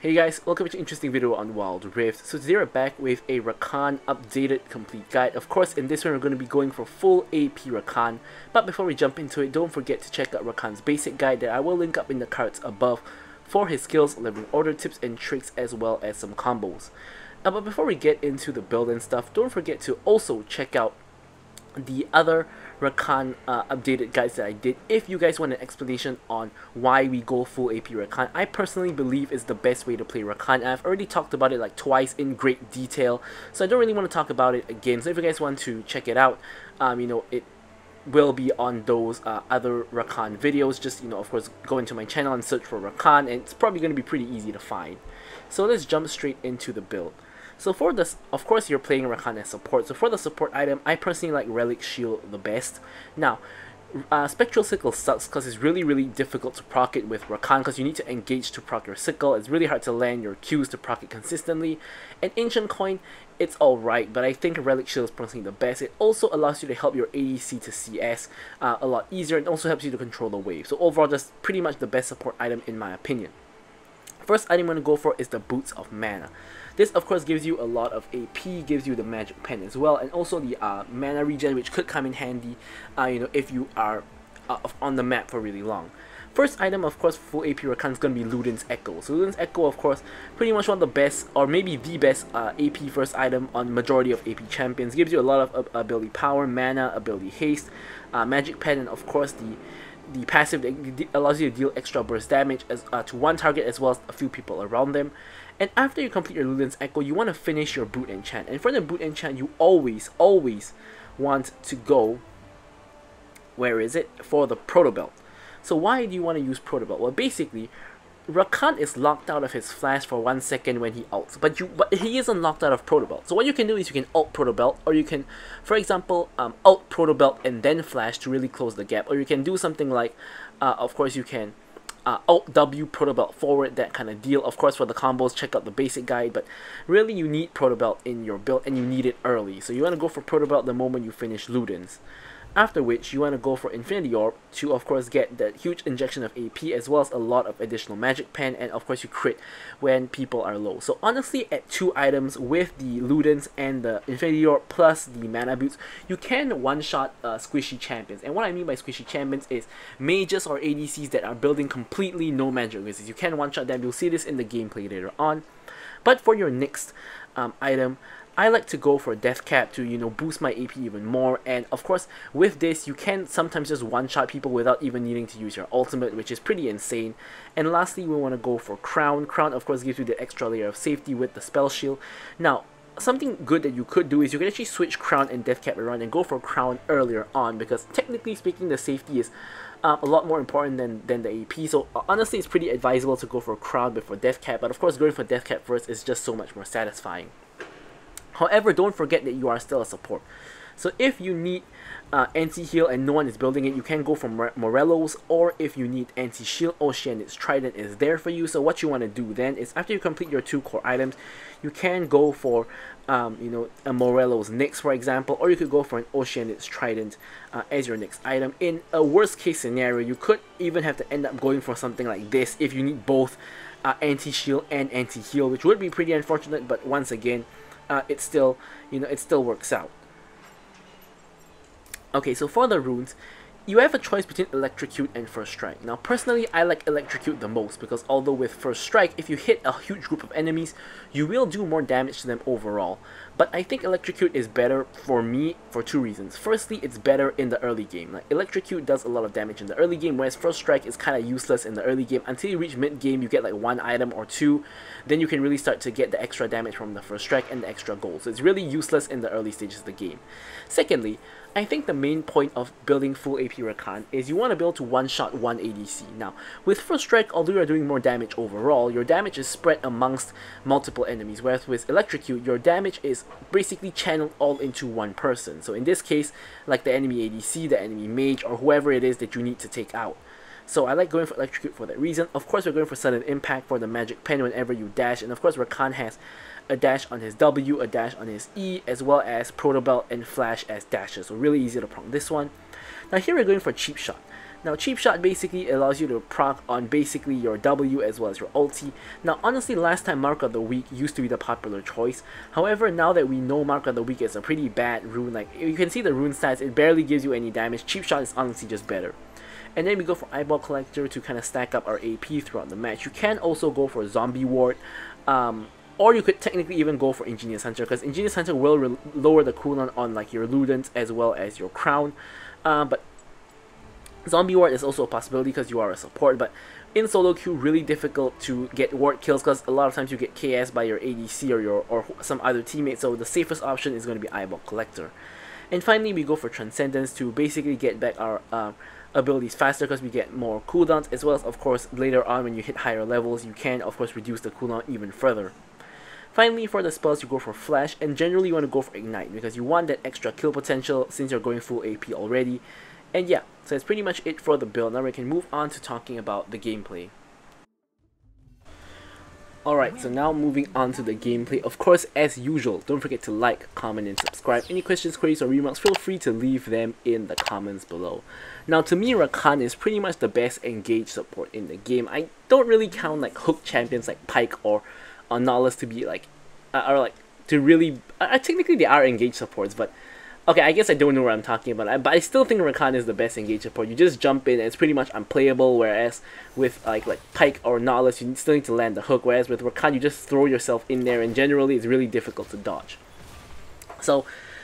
Hey guys, welcome to an interesting video on Wild Rift. So today we're back with a Rakan updated complete guide. Of course, in this one we're going to be going for full AP Rakan. But before we jump into it, don't forget to check out Rakan's basic guide that I will link up in the cards above for his skills, living order tips and tricks, as well as some combos. But before we get into the build and stuff, don't forget to also check out the other Rakan updated guides that I did. If you guys want an explanation on why we go full AP Rakan, I personally believe is the best way to play Rakan, and I've already talked about it like twice in great detail, so I don't really want to talk about it again. So if you guys want to check it out, it will be on those other Rakan videos. Just, of course, go into my channel and search for Rakan, and it's probably going to be pretty easy to find. So let's jump straight into the build. So for this, of course, you're playing Rakan as support. So for the support item, I personally like Relic Shield the best. Now, Spectral Sickle sucks because it's really difficult to proc it with Rakan, because you need to engage to proc your Sickle. It's really hard to land your Qs to proc it consistently. And Ancient Coin, it's alright, but I think Relic Shield is personally the best. It also allows you to help your ADC to CS a lot easier, and also helps you to control the wave. So overall, that's pretty much the best support item in my opinion. First item I'm going to go for is the Boots of Mana. This, of course, gives you a lot of AP, gives you the Magic Pen as well, and also the mana regen, which could come in handy, if you are on the map for really long. First item, of course, full AP Rakan is going to be Luden's Echo. So Luden's Echo, of course, pretty much one of the best, or maybe the best AP first item on majority of AP champions. Gives you a lot of ability power, mana, ability haste, Magic Pen, and of course the passive that allows you to deal extra burst damage to one target as well as a few people around them. And after you complete your Luden's Echo, you want to finish your Boot Enchant. And for the Boot Enchant, you always want to go, where is it? For the Proto Belt. So why do you want to use Proto Belt? Well, basically, Rakan is locked out of his flash for 1 second when he ults, but he isn't locked out of Proto Belt. So what you can do is you can ult Proto Belt, or you can, for example, ult Proto Belt and then flash to really close the gap, or you can do something like, of course, you can ult W Proto Belt forward, that kind of deal. Of course, for the combos, check out the basic guide, but really you need Proto Belt in your build, and you need it early. So you want to go for Proto Belt the moment you finish Luden's. After which, you want to go for Infinity Orb to, of course, get that huge injection of AP, as well as a lot of additional Magic Pen, and of course you crit when people are low. So honestly, at 2 items with the Ludens and the Infinity Orb plus the Mana Boots, you can one-shot squishy champions. And what I mean by squishy champions is mages or ADCs that are building completely no magic resist. You can one-shot them. You'll see this in the gameplay later on. But for your next item, I like to go for Death Cap to, boost my AP even more. And of course, with this, you can sometimes just one-shot people without even needing to use your ultimate, which is pretty insane. And lastly, we want to go for Crown. Crown, of course, gives you the extra layer of safety with the Spell Shield. Now, something good that you could do is you can actually switch Crown and Death Cap around and go for Crown earlier on, because technically speaking, the safety is a lot more important than the AP. So honestly, it's pretty advisable to go for Crown before Death Cap, but of course, going for Death Cap first is just so much more satisfying. However, don't forget that you are still a support. So if you need anti-heal and no one is building it, you can go for Morelos, or if you need anti-shield, Ocean's Trident is there for you. So what you want to do then is, after you complete your 2 core items, you can go for a Morelos Nyx, for example, or you could go for an Ocean's Trident as your next item. In a worst case scenario, you could even have to end up going for something like this if you need both anti-shield and anti-heal, which would be pretty unfortunate, but once again, it still works out. Okay, so for the runes, you have a choice between Electrocute and First Strike. Now, personally, I like Electrocute the most, because although with First Strike, if you hit a huge group of enemies, you will do more damage to them overall. But I think Electrocute is better for me for 2 reasons. Firstly, it's better in the early game. Like, Electrocute does a lot of damage in the early game, whereas First Strike is kind of useless in the early game. Until you reach mid-game, you get like 1 item or 2, then you can really start to get the extra damage from the First Strike and the extra gold. So it's really useless in the early stages of the game. Secondly, I think the main point of building full AP Rakan is you want to be able to one-shot one ADC. Now, with First Strike, although you're doing more damage overall, your damage is spread amongst multiple enemies, whereas with Electrocute, your damage is basically channeled all into one person. So in this case, like the enemy ADC, the enemy mage, or whoever it is that you need to take out. So I like going for Electrocute for that reason. Of course, we're going for Sudden Impact for the Magic Pen whenever you dash, and of course Rakan has a dash on his W, a dash on his E, as well as Proto Belt and Flash as dashes. So really easy to prong this one. Now here we're going for Cheap Shot. Now, Cheap Shot basically allows you to proc on basically your W as well as your ulti. Now, honestly, last time Mark of the Week used to be the popular choice. However, now that we know Mark of the Week is a pretty bad rune, like you can see the rune stats, it barely gives you any damage. Cheap Shot is honestly just better. And then we go for Eyeball Collector to kind of stack up our AP throughout the match. You can also go for Zombie Ward, or you could technically even go for Ingenious Hunter, because Ingenious Hunter will lower the cooldown on like your Ludens as well as your Crown. But Zombie Ward is also a possibility because you are a support, but in solo queue, really difficult to get ward kills because a lot of times you get KS by your ADC or some other teammate, so the safest option is going to be Eyeball Collector. And finally, we go for Transcendence to basically get back our abilities faster because we get more cooldowns, as well as, of course, later on when you hit higher levels, you can, of course, reduce the cooldown even further. Finally, for the spells, you go for Flash, and generally you want to go for Ignite because you want that extra kill potential since you're going full AP already. And yeah, so that's pretty much it for the build. Now we can move on to talking about the gameplay. Alright, so now moving on to the gameplay. Of course, as usual, don't forget to like, comment, and subscribe. Any questions, queries, or remarks, feel free to leave them in the comments below. Now, to me, Rakan is pretty much the best engaged support in the game. I don't really count like hook champions like Pyke or Nautilus to be like, technically they are engaged supports, but okay, I guess I don't know what I'm talking about, but I still think Rakan is the best engaged support. You just jump in and it's pretty much unplayable, whereas with like Pyke or Nautilus, you still need to land the hook, whereas with Rakan, you just throw yourself in there and generally it's really difficult to dodge. So,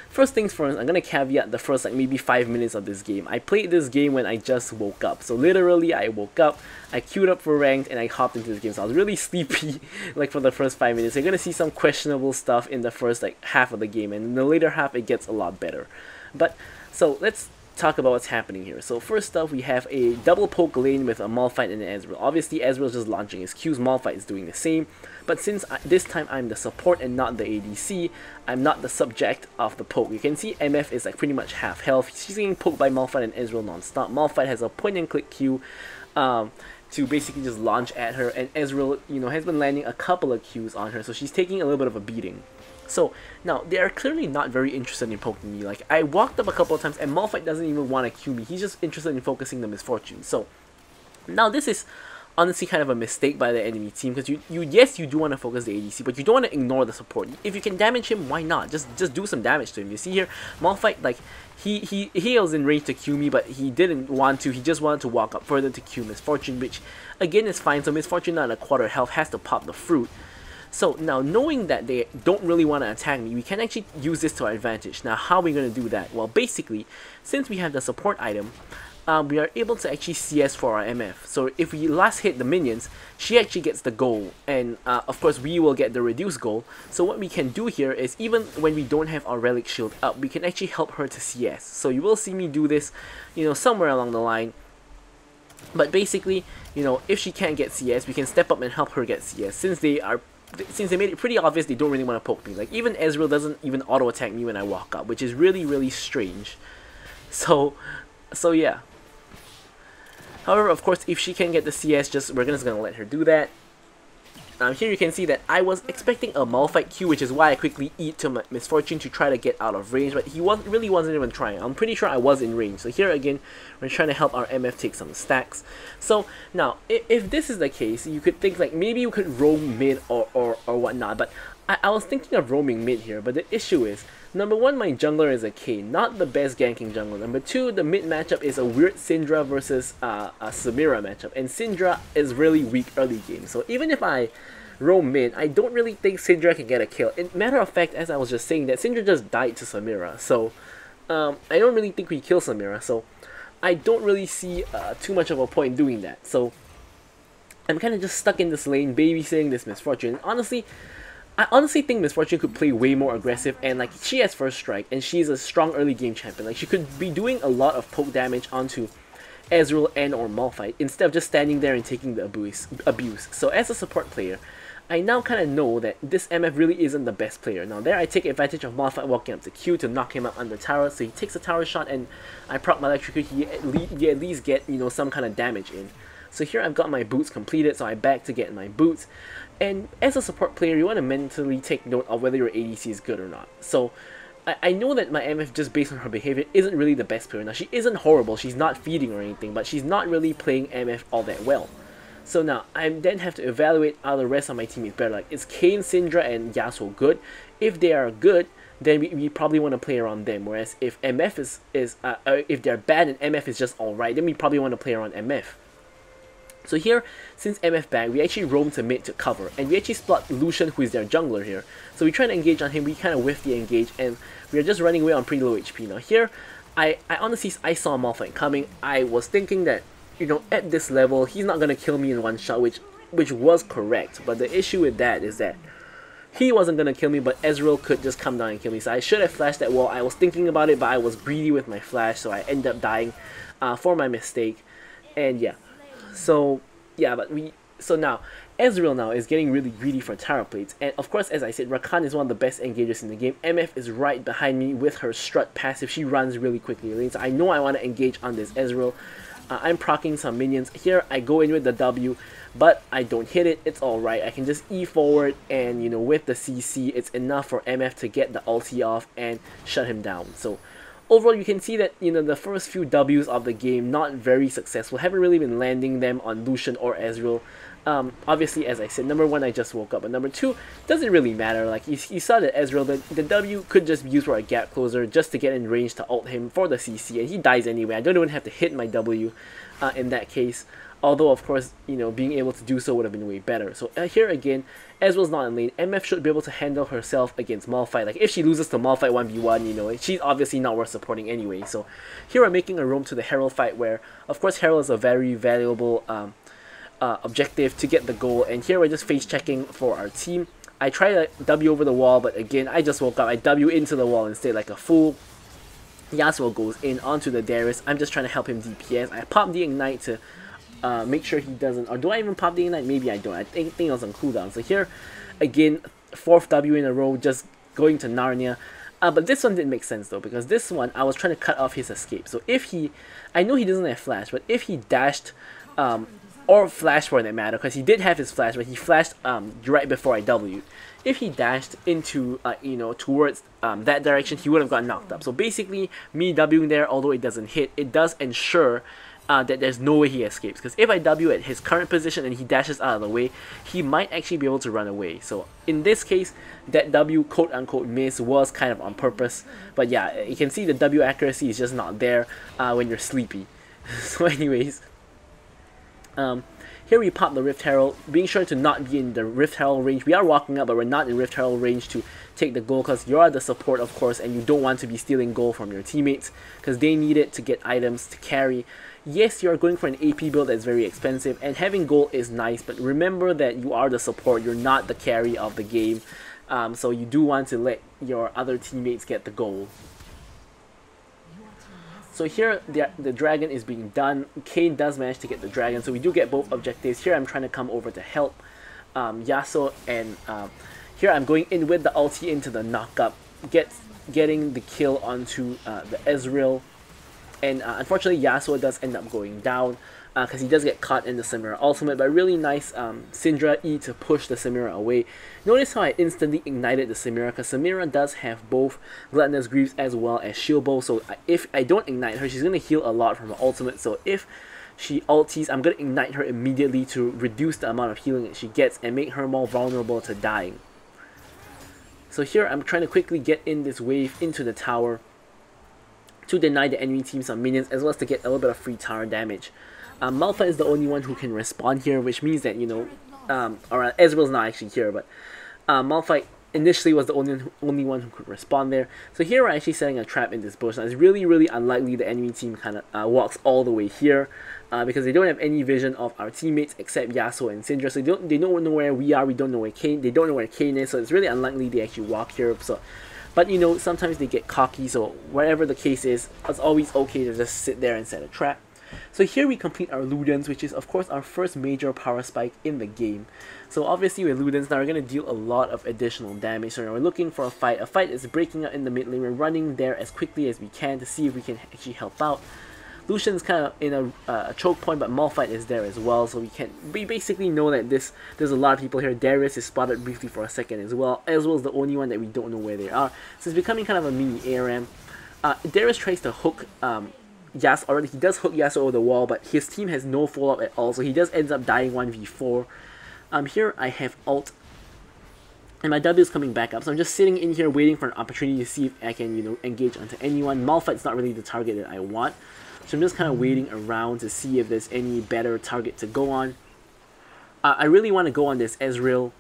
first things first, I'm going to caveat the first like maybe 5 minutes of this game. I played this game when I just woke up, so literally I woke up, I queued up for ranked, and I hopped into this game, so I was really sleepy like for the first 5 minutes. You're going to see some questionable stuff in the first like half of the game, and in the later half it gets a lot better. But, so let's talk about what's happening here. So first up, we have a double poke lane with a Malphite and an Ezreal. Obviously Ezreal's just launching his Qs, Malphite is doing the same, but since this time I'm the support and not the ADC, I'm not the subject of the poke. You can see MF is like pretty much half health. She's getting poked by Malphite and Ezreal non-stop. Malphite has a point and click Q to basically just launch at her, and Ezreal, you know, has been landing a couple of Qs on her, so she's taking a little bit of a beating. So, now, they are clearly not very interested in poking me. Like, I walked up a couple of times and Malphite doesn't even want to Q me. He's just interested in focusing the Misfortune. So, now this is honestly kind of a mistake by the enemy team, because yes, you do want to focus the ADC, but you don't want to ignore the support. If you can damage him, why not? Just do some damage to him. You see here, Malphite, like, he was in range to Q me, but he didn't want to. He just wanted to walk up further to Q Misfortune, which, again, is fine. So, Misfortune, not at a quarter health, has to pop the fruit. So now, knowing that they don't really want to attack me, we can actually use this to our advantage. Now, how are we going to do that? Well, basically, since we have the support item, we are able to actually CS for our MF. So if we last hit the minions, she actually gets the goal, and of course we will get the reduced goal. So what we can do here is, even when we don't have our relic shield up, we can actually help her to CS. So you will see me do this, you know, somewhere along the line. But basically, you know, if she can't get CS, we can step up and help her get CS, since they made it pretty obvious they don't really want to poke me. Like, even Ezreal doesn't even auto-attack me when I walk up, which is really, really strange. So yeah. However, of course, if she can get the CS, we're just gonna let her do that. Here you can see that I was expecting a Malphite Q, which is why I quickly eat to my Misfortune to try to get out of range, but he really wasn't even trying. I'm pretty sure I was in range. So here again, we're trying to help our MF take some stacks. So now, if this is the case, you could think like maybe you could roam mid or whatnot, but I was thinking of roaming mid here, but the issue is, number one, my jungler is a Kayn, not the best ganking jungler. Number two, the mid matchup is a weird Syndra versus a Samira matchup, and Syndra is really weak early game. So even if I roam mid, I don't really think Syndra can get a kill. In matter of fact, as I was just saying, that Syndra just died to Samira, so I don't really think we kill Samira, so I don't really see too much of a point in doing that. So I'm kind of just stuck in this lane, babysitting this Misfortune. I honestly think Misfortune could play way more aggressive, and like, she has first strike and she's a strong early game champion. Like, she could be doing a lot of poke damage onto Ezreal and or Malphite instead of just standing there and taking the abuse. So as a support player, I now kind of know that this MF really isn't the best player. Now there I take advantage of Malphite walking up to Q to knock him out on the tower, so he takes a tower shot and I proc my electrical, he at least get, you know, some kind of damage in. So here I've got my boots completed, so I back to get my boots. And as a support player, you want to mentally take note of whether your ADC is good or not. So I know that my MF, just based on her behavior, isn't really the best player. Now, she isn't horrible, she's not feeding or anything, but she's not really playing MF all that well. So now, I then have to evaluate are the rest of my teammates better. Like, is Kayn, Syndra, and Yasuo good? If they are good, then we probably want to play around them. Whereas if MF if they're bad and MF is just alright, then we probably want to play around MF. So here, since MF back, we actually roam to mid to cover, and we actually spot Lucian, who is their jungler here. So we try to engage on him, we kind of whiff the engage, and we are just running away on pretty low HP. Now here, I honestly, I saw Malphite coming. I was thinking that, you know, at this level, he's not going to kill me in one shot, which was correct. But the issue with that is that he wasn't going to kill me, but Ezreal could just come down and kill me. So I should have flashed that wall. I was thinking about it, but I was greedy with my flash, so I ended up dying for my mistake. And yeah. So yeah, so now Ezreal now is getting really greedy for tower plates, and of course, as I said, Rakan is one of the best engagers in the game. MF is right behind me with her strut passive. She runs really quickly, so I know I want to engage on this Ezreal. I'm proccing some minions here. I go in with the W, but I don't hit it. It's all right. I can just E forward, and you know, with the CC, it's enough for MF to get the ulti off and shut him down. So overall, you can see that, you know, the first few W's of the game, not very successful. Haven't really been landing them on Lucian or Ezreal. Obviously, as I said, number one, I just woke up. But number two, doesn't really matter. Like, you saw that Ezreal, the W could just be used for a gap closer just to get in range to ult him for the CC. And he dies anyway. I don't even have to hit my W in that case. Although, of course, you know, being able to do so would have been way better. So here again, Ezreal's not in lane. MF should be able to handle herself against Malphite. Like, if she loses to Malphite 1v1, you know, she's obviously not worth supporting anyway. So here I'm making a roam to the Herald fight where, of course, Herald is a very valuable objective to get the goal. And here we're just face checking for our team. I try to W over the wall, but again, I just woke up. I W into the wall instead like a fool. Yasuo goes in onto the Darius. I'm just trying to help him DPS. I pop the Ignite to make sure he doesn't, or do I even pop the Ignite? Maybe I don't. I think it was on cooldown. So here, again, 4th W in a row, just going to Narnia. But this one didn't make sense though, because this one, I was trying to cut off his escape. So if he, I know he doesn't have flash, but if he dashed, or flash for that matter, because he did have his flash, but he flashed right before I W'd. If he dashed into, you know, towards that direction, he would have gotten knocked up. So basically, me Wing there, although it doesn't hit, it does ensure that there's no way he escapes. Because if I W at his current position and he dashes out of the way, he might actually be able to run away. So in this case, that W quote-unquote miss was kind of on purpose. But yeah, you can see the W accuracy is just not there when you're sleepy. So anyways, here we pop the Rift Herald, being sure to not be in the Rift Herald range. We are walking up, but we're not in Rift Herald range to take the goal, because you are the support, of course, and you don't want to be stealing gold from your teammates, because they need it to get items to carry. Yes, you are going for an AP build that's very expensive, and having gold is nice, but remember that you are the support, you're not the carry of the game, so you do want to let your other teammates get the gold. So here, the dragon is being done. Kayn does manage to get the dragon, so we do get both objectives. Here I'm trying to come over to help Yasuo, and here I'm going in with the ulti into the knockup, getting the kill onto the Ezreal. And unfortunately, Yasuo does end up going down because he does get caught in the Samira ultimate, but really nice Syndra E to push the Samira away. Notice how I instantly ignited the Samira, because Samira does have both Gluttonous Greaves as well as Shield Bow, so if I don't ignite her, she's going to heal a lot from her ultimate, so if she ulties, I'm going to ignite her immediately to reduce the amount of healing that she gets and make her more vulnerable to dying. So here I'm trying to quickly get in this wave into the tower to deny the enemy team some minions, as well as to get a little bit of free tower damage. Malphite is the only one who can respond here, which means that, you know, or Ezreal's not actually here, but Malphite initially was the only one who could respond there. So here we're actually setting a trap in this bush. Now it's really, really unlikely the enemy team kind of walks all the way here, because they don't have any vision of our teammates except Yasuo and Syndra. So they don't know where we are, we don't know where Kayn, they don't know where Kayn is, so it's really unlikely they actually walk here. So, but you know, sometimes they get cocky, so whatever the case is, it's always okay to just sit there and set a trap. So here we complete our Ludens, which is of course our first major power spike in the game. So obviously with Ludens now we're going to deal a lot of additional damage. So now we're looking for a fight. A fight is breaking out in the mid lane. We're running there as quickly as we can to see if we can actually help out. Lucian's kind of in a choke point, but Malphite is there as well, so we basically know that there's a lot of people here. Darius is spotted briefly for a second as well. Ezreal is the only one that we don't know where they are, so it's becoming kind of a mini ARAM. Darius tries to hook Yasuo already. He does hook Yasuo over the wall, but his team has no follow-up at all, so he does ends up dying 1v4. Here I have ult, and my W is coming back up, so I'm just sitting in here waiting for an opportunity to see if I can, you know, engage onto anyone. Malphite's not really the target that I want, so I'm just kind of waiting around to see if there's any better target to go on. I really want to go on this Ezreal.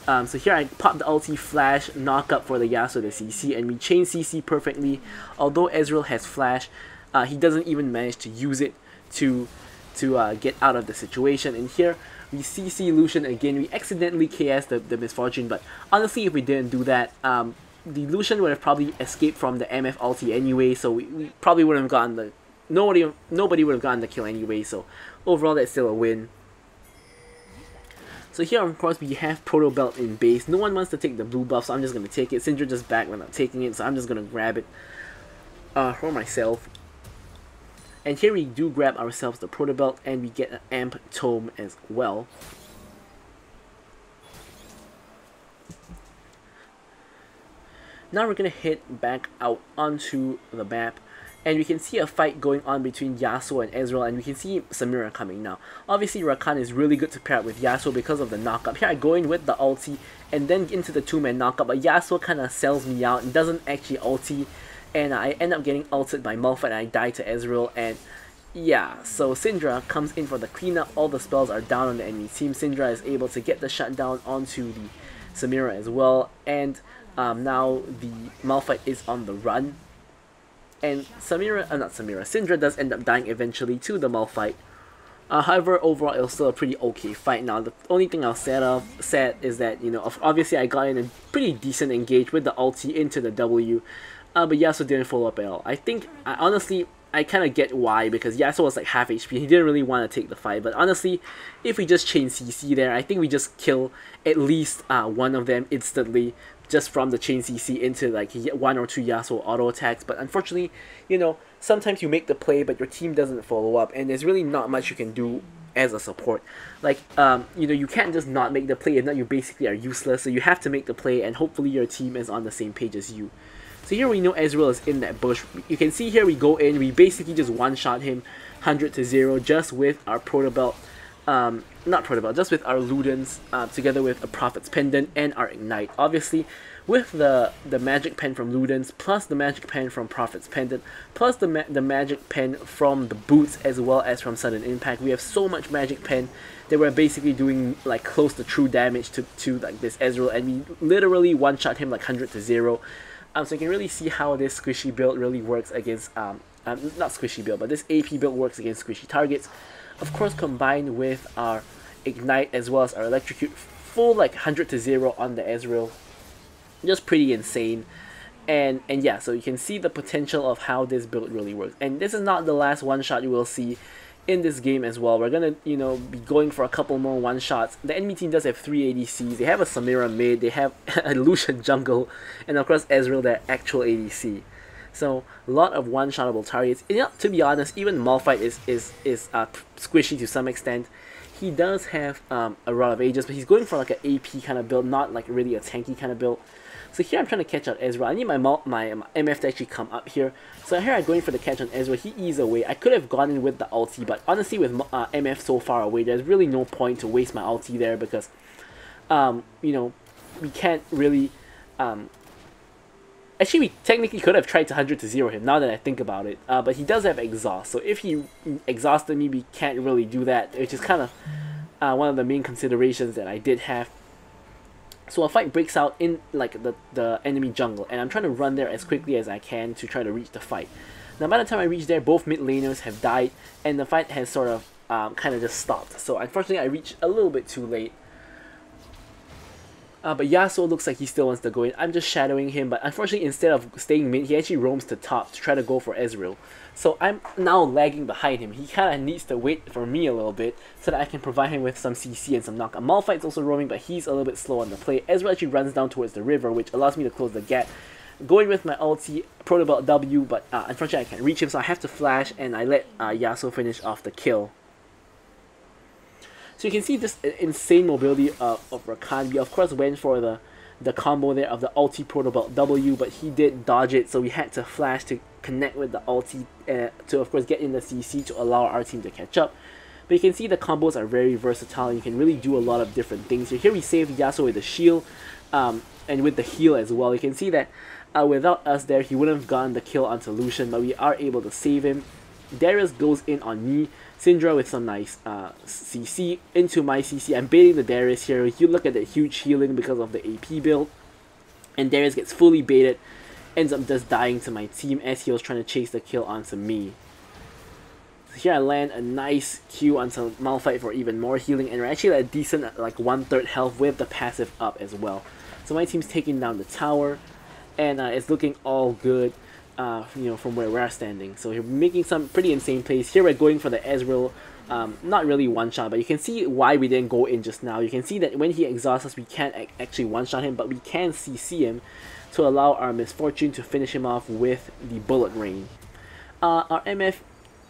So here I pop the ulti, flash, knock up for the Yasuo to CC, and we chain CC perfectly. Although Ezreal has flash, he doesn't even manage to use it to get out of the situation. And here we CC Lucian again. We accidentally KS the Misfortune, but honestly, if we didn't do that, the Lucian would have probably escaped from the MF ulti anyway, so we probably wouldn't have gotten the... Nobody would have gotten the kill anyway, so overall that's still a win. So here, of course, we have Proto Belt in base. No one wants to take the blue buff, so I'm just going to take it. Syndra just back when I'm taking it, so I'm just going to grab it for myself. And here we do grab ourselves the Proto Belt, and we get an Amp Tome as well. Now we're going to head back out onto the map. And we can see a fight going on between Yasuo and Ezreal, and we can see Samira coming now. Obviously, Rakan is really good to pair up with Yasuo because of the knockup. Here I go in with the ulti, and then into the two-man knockup, but Yasuo kind of sells me out and doesn't actually ulti, and I end up getting ulted by Malphite, and I die to Ezreal, and yeah, so Syndra comes in for the cleanup. All the spells are down on the enemy team. Syndra is able to get the shutdown onto the Samira as well, and now the Malphite is on the run. And Syndra does end up dying eventually to the Malphite. However, overall, it was still a pretty okay fight. Now, the only thing I'll say is that, you know, obviously I got in a pretty decent engage with the ulti into the W, but Yasuo didn't follow up at all. I think, honestly, I kind of get why, because Yasuo was like half HP. He didn't really want to take the fight, but honestly, if we just chain CC there, I think we just kill at least one of them instantly, just from the chain CC into like one or two Yasuo auto attacks. But unfortunately, you know, sometimes you make the play but your team doesn't follow up, and there's really not much you can do as a support. Like, you know, you can't just not make the play, if not you basically are useless, so you have to make the play, and hopefully your team is on the same page as you. So here we know Ezreal is in that bush. You can see here we go in, we basically just one-shot him 100 to 0 just with our Proto Belt. Not Proto Belt, just with our Ludens, together with a Prophet's Pendant and our Ignite. Obviously, with the Magic Pen from Ludens, plus the Magic Pen from Prophet's Pendant, plus the Magic Pen from the Boots, as well as from Sudden Impact, we have so much Magic Pen that we're basically doing like close to true damage to like this Ezreal, and we literally one-shot him like 100 to 0. So you can really see how this squishy build really works against, not squishy build, but this AP build works against squishy targets. Of course, combined with our Ignite as well as our Electrocute, full like 100 to 0 on the Ezreal. Just pretty insane. And yeah, so you can see the potential of how this build really works. And this is not the last one-shot you will see in this game as well. We're gonna, you know, be going for a couple more one-shots. The enemy team does have 3 ADCs. They have a Samira mid, they have a Lucian jungle, and of course Ezreal, their actual ADC. So a lot of one-shottable targets. And, you know, to be honest, even Malphite is squishy to some extent. He does have a Rod of Ages, but he's going for like an AP kind of build, not like really a tanky kind of build. So here I'm trying to catch out Ezreal. I need my MF to actually come up here. So here I'm going for the catch on Ezreal. He eased away. I could have gone in with the ulti, but honestly with MF so far away, there's really no point to waste my ulti there, because you know, we can't really... Actually, we technically could have tried to 100 to 0 him, now that I think about it. But he does have exhaust, so if he exhausted me, we can't really do that, which is kind of one of the main considerations that I did have. So a fight breaks out in like the enemy jungle, and I'm trying to run there as quickly as I can to try to reach the fight. Now by the time I reach there, both mid laners have died, and the fight has sort of kind of just stopped. So unfortunately I reached a little bit too late. But Yasuo looks like he still wants to go in. I'm just shadowing him, but unfortunately instead of staying mid, he actually roams to top to try to go for Ezreal. So I'm now lagging behind him. He kind of needs to wait for me a little bit so that I can provide him with some CC and some knockup. Malphite's also roaming, but he's a little bit slow on the play. Ezreal actually runs down towards the river, which allows me to close the gap. going with my ulti, Protobelt W, but unfortunately I can't reach him, so I have to flash, and I let Yasuo finish off the kill. So you can see this insane mobility of Rakan. We of course went for the combo there of the ulti Protobelt W, but he did dodge it, so we had to flash to connect with the ulti to of course get in the CC to allow our team to catch up. But you can see the combos are very versatile, and you can really do a lot of different things. So here we saved Yasuo with the shield and with the heal as well. You can see that without us there, he wouldn't have gotten the kill onto Lucian, but we are able to save him. Darius goes in on me. Syndra with some nice CC into my CC. I'm baiting the Darius here. You look at the huge healing because of the AP build. And Darius gets fully baited. Ends up just dying to my team as he was trying to chase the kill onto me. So here I land a nice Q onto Malphite for even more healing. And we're actually at a decent like 1/3 health with the passive up as well. So my team's taking down the tower. And it's looking all good. You know, from where we're standing. So we're making some pretty insane plays. Here we're going for the Ezreal, not really one-shot, but you can see why we didn't go in just now. You can see that when he exhausts us, we can't actually one-shot him, but we can CC him to allow our Misfortune to finish him off with the Bullet Rain. Our MF,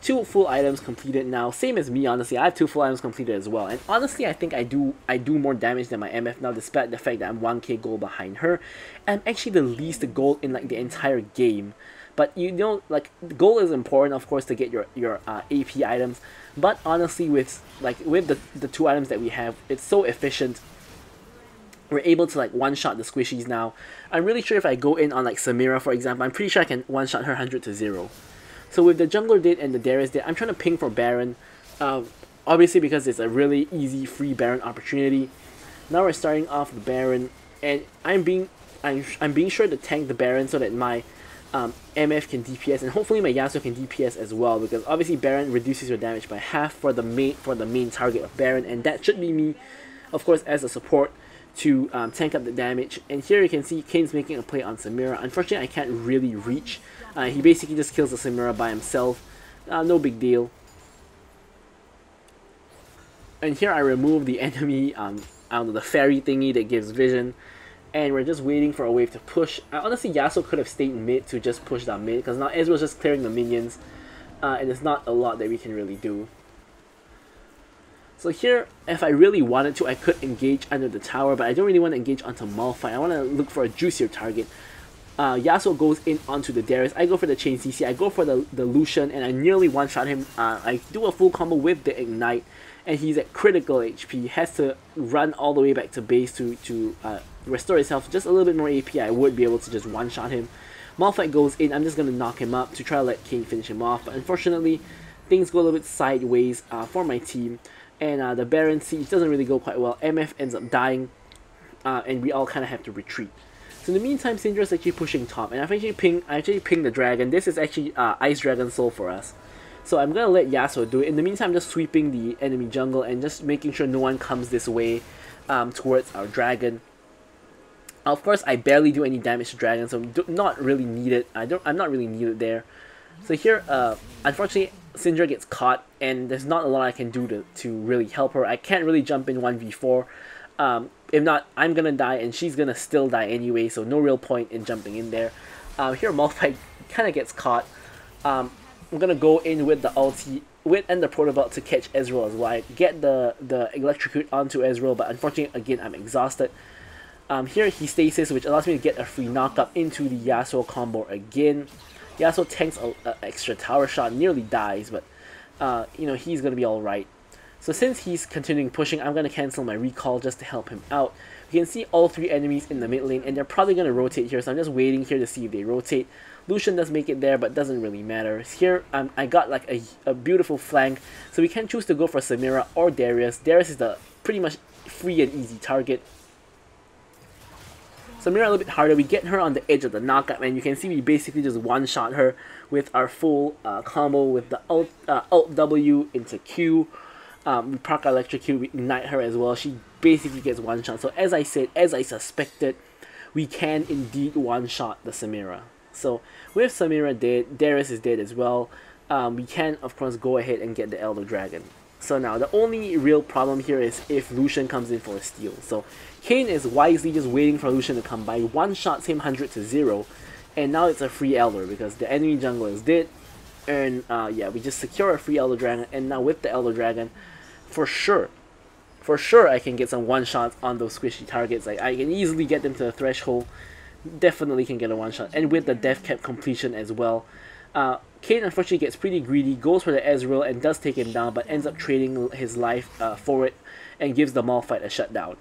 2 full items completed now. Same as me, honestly. I have 2 full items completed as well. And honestly, I think I do more damage than my MF now, despite the fact that I'm 1k gold behind her. I'm actually the least gold in like the entire game. But you know, like, gold is important, of course, to get your AP items. But honestly, with the 2 items that we have, it's so efficient. We're able to like one-shot the squishies now. I'm really sure if I go in on like Samira, for example, I'm pretty sure I can one-shot her 100 to 0. So with the jungler did and the Darius did, I'm trying to ping for Baron. Obviously because it's a really easy free Baron opportunity. Now we're starting off the Baron, and I'm being sure to tank the Baron so that my MF can DPS, and hopefully my Yasuo can DPS as well, because obviously Baron reduces your damage by half for the main target of Baron, and that should be me, of course, as a support to tank up the damage. And here you can see Kane's making a play on Samira. Unfortunately, I can't really reach. He basically just kills the Samira by himself. No big deal. And here I remove the enemy, the fairy thingy that gives vision. And we're just waiting for a wave to push. Honestly, Yasuo could have stayed mid to just push down mid, because now Ezreal's just clearing the minions. And there's not a lot that we can really do. So here, if I really wanted to, I could engage under the tower, but I don't really want to engage onto Malphite. I want to look for a juicier target. Yasuo goes in onto the Darius. I go for the chain CC. I go for the Lucian, and I nearly one-shot him. I do a full combo with the Ignite, and he's at critical HP. He has to run all the way back to base to restore himself. Just a little bit more AP, I would be able to just one-shot him. Malphite goes in. I'm just going to knock him up to try to let Kane finish him off. But unfortunately, things go a little bit sideways for my team. And the Baron siege doesn't really go quite well. MF ends up dying, and we all kind of have to retreat. So in the meantime, Syndra is actually pushing top, and I actually pinged the dragon. This is actually Ice Dragon Soul for us. So I'm gonna let Yasuo do it. In the meantime, I'm just sweeping the enemy jungle and just making sure no one comes this way towards our dragon. Of course, I barely do any damage to dragon, so not really needed. I'm not really needed there. So here, unfortunately, Syndra gets caught, and there's not a lot I can do to really help her. I can't really jump in 1v4. If not, I'm gonna die, and she's gonna still die anyway, so no real point in jumping in there. Here, Malphite kind of gets caught. I'm gonna go in with the ulti and the Protobelt to catch Ezreal as well. I get the Electrocute onto Ezreal, but unfortunately, again, I'm exhausted. Here, he stasis, which allows me to get a free knockup into the Yasuo combo again. Yasuo tanks an extra tower shot, nearly dies, but you know, he's gonna be alright. So since he's continuing pushing, I'm gonna cancel my recall just to help him out. You can see all 3 enemies in the mid lane, and they're probably gonna rotate here, so I'm just waiting here to see if they rotate. Lucian does make it there, but doesn't really matter. Here, I got like a beautiful flank, so we can choose to go for Samira or Darius. Darius is the pretty much free and easy target. Samira a little bit harder. We get her on the edge of the knockup, and you can see we basically just one-shot her with our full combo with the Alt W into Q. We proc our Electrocute, we ignite her as well. She basically gets one-shot. So as I said, as I suspected, we can indeed one-shot the Samira. So with Samira dead, Darius is dead as well. We can, of course, go ahead and get the Elder Dragon. So now, the only real problem here is if Lucian comes in for a steal. So Kane is wisely just waiting for Lucian to come by, one-shots him 100 to 0, And now it's a free Elder because the enemy jungler is dead. And yeah, we just secure a free Elder Dragon. And now with the Elder Dragon, for sure I can get some one-shots on those squishy targets. Like, I can easily get them to the threshold. Definitely can get a one-shot. And with the death cap completion as well. Kayn unfortunately gets pretty greedy, goes for the Ezreal and does take him down, but ends up trading his life for it and gives the Malphite a shutdown.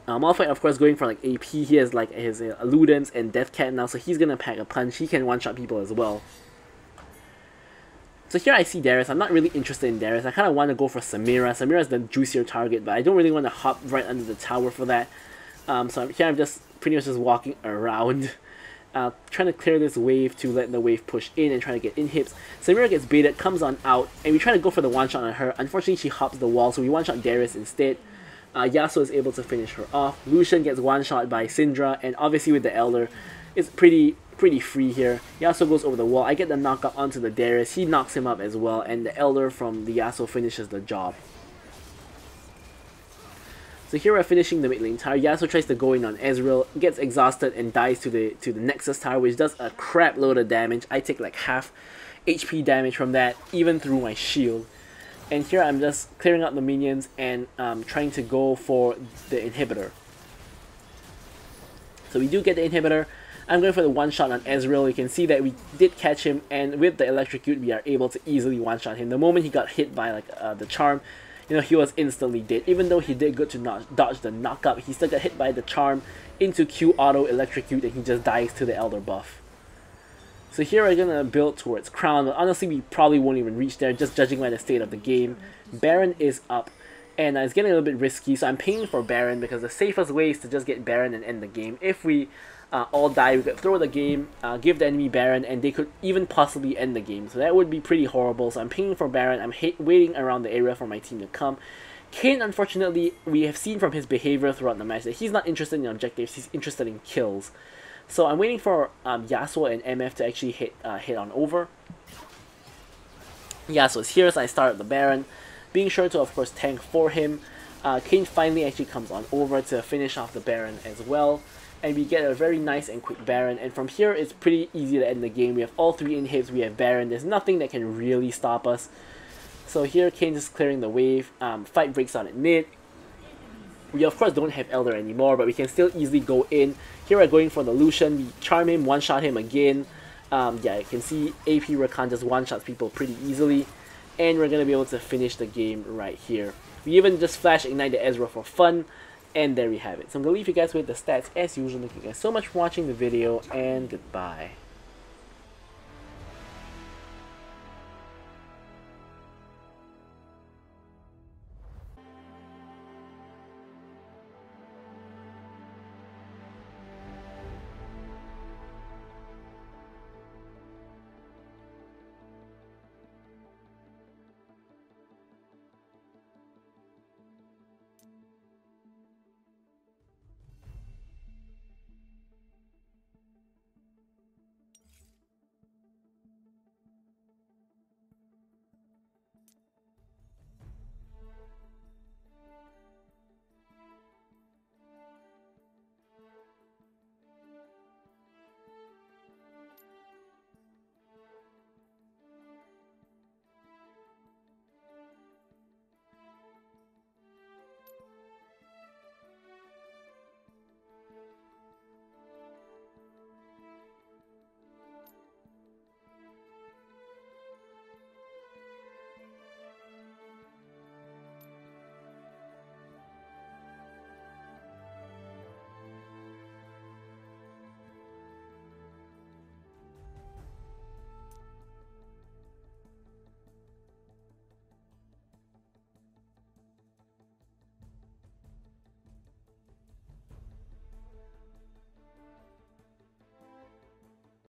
Malphite, of course, going for like AP. He has like his Ludens and Death Cat now, so he's gonna pack a punch. He can one-shot people as well. So here I see Darius. I'm not really interested in Darius. I kind of want to go for Samira. Samira is the juicier target, but I don't really want to hop right under the tower for that. So here I'm just pretty much just walking around, trying to clear this wave to let the wave push in and trying to get in hits. Samira gets baited, comes on out, and we try to go for the one-shot on her. Unfortunately, she hops the wall, so we one-shot Darius instead. Yasuo is able to finish her off. Lucian gets one-shot by Syndra, and obviously with the Elder, it's pretty free here. Yasuo goes over the wall. I get the knockup onto the Darius. He knocks him up as well, and the Elder from the Yasuo finishes the job. So here we're finishing the mid lane tower. Yasuo tries to go in on Ezreal, gets exhausted and dies to the Nexus tower, which does a crap load of damage. I take like half HP damage from that, even through my shield. And here I'm just clearing out the minions and trying to go for the inhibitor. So we do get the inhibitor. I'm going for the one-shot on Ezreal. You can see that we did catch him, and with the electrocute we are able to easily one-shot him. The moment he got hit by like the charm, you know, he was instantly dead. Even though he did good to dodge the knockup, he still got hit by the charm into Q auto electrocute, and he just dies to the Elder buff. So here we're gonna build towards Crown, but honestly we probably won't even reach there, just judging by the state of the game. Baron is up, and it's getting a little bit risky, so I'm paying for Baron because the safest way is to just get Baron and end the game. If we all die, we could throw the game, give the enemy Baron, and they could even possibly end the game. So that would be pretty horrible, so I'm paying for Baron. I'm waiting around the area for my team to come. Kayn, unfortunately, we have seen from his behavior throughout the match that he's not interested in objectives, he's interested in kills. So I'm waiting for Yasuo and MF to actually hit on over. Yasuo is here, so I start the Baron, being sure to of course tank for him. Kayn finally actually comes on over to finish off the Baron as well. And we get a very nice and quick Baron, and from here it's pretty easy to end the game. We have all three inhibs, we have Baron, there's nothing that can really stop us. So here Kayn is clearing the wave, fight breaks out at mid. We of course don't have Elder anymore, but we can still easily go in. Here we're going for the Lucian, we charm him, one-shot him again. Yeah, you can see AP Rakan just one-shots people pretty easily. And we're going to be able to finish the game right here. We even just flash ignite the Ezreal for fun. And there we have it. So I'm going to leave you guys with the stats as usual. Thank you guys so much for watching the video, and goodbye.